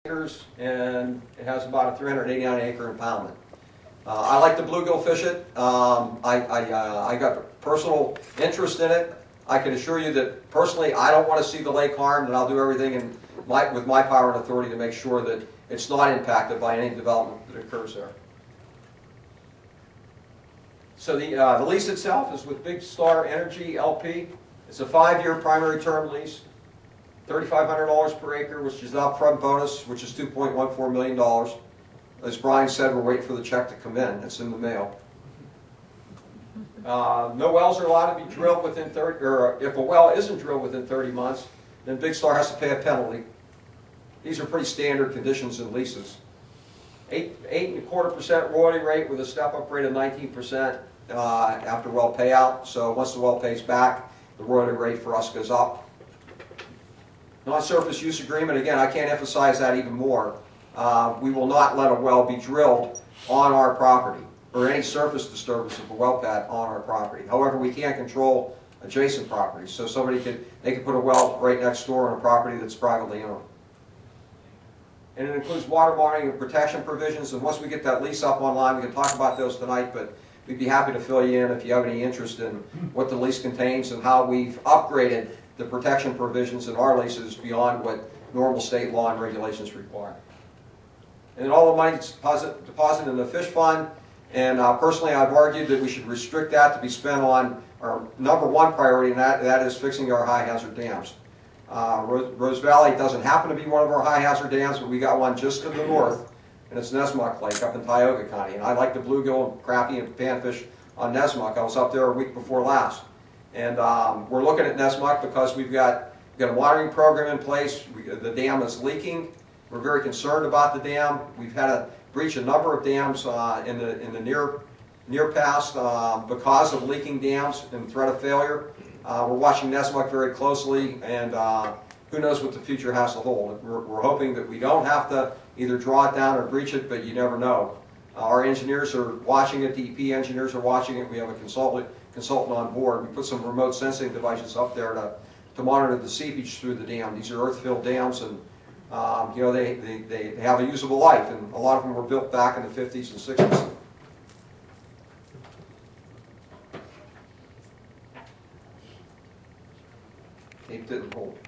acres, and it has about a 389 acre impoundment. I like to bluegill fish it. I got personal interest in it. I can assure you that personally I don't want to see the lake harmed, and I'll do everything with my power and authority to make sure that it's not impacted by any development that occurs there. So the lease itself is with Big Star Energy LP. It's a 5-year primary term lease, $3,500 per acre, which is an upfront bonus, which is $2.14 million. As Brian said, we're waiting for the check to come in. It's in the mail. No wells are allowed to be drilled within 30, or if a well isn't drilled within 30 months, then Big Star has to pay a penalty. These are pretty standard conditions in leases. 8.25% royalty rate with a step-up rate of 19% after well payout. So once the well pays back, the royalty rate for us goes up. Non-surface use agreement, again, I can't emphasize that even more. We will not let a well be drilled on our property or any surface disturbance of a well pad on our property. However, we can't control adjacent properties. So they could put a well right next door on a property that's privately owned. And it includes water monitoring and protection provisions. And once we get that lease up online, we can talk about those tonight, but we'd be happy to fill you in if you have any interest in what the lease contains and how we've upgraded the protection provisions in our leases beyond what normal state law and regulations require. And then all the money is deposited in the fish fund. And personally, I've argued that we should restrict that to be spent on our #1 priority, and that is fixing our high hazard dams. Rose Valley doesn't happen to be one of our high hazard dams, but we got one just to the north, and it's Nessmuk Lake up in Tioga County. And I like to bluegill, crappie, and panfish on Nessmuk. I was up there a week before last. And we're looking at Nessmuk because we've got a watering program in place. The dam is leaking. We're very concerned about the dam. We've had to breach a number of dams in the near past because of leaking dams and threat of failure. We're watching Nessmuk very closely, and who knows what the future has to hold. We're hoping that we don't have to either draw it down or breach it, but you never know. Our engineers are watching it. DEP engineers are watching it. We have a consultant on board. We put some remote sensing devices up there to monitor the seepage through the dam. These are earth-filled dams, and you know, they have a usable life, and a lot of them were built back in the 50s and 60s. Tape didn't hold.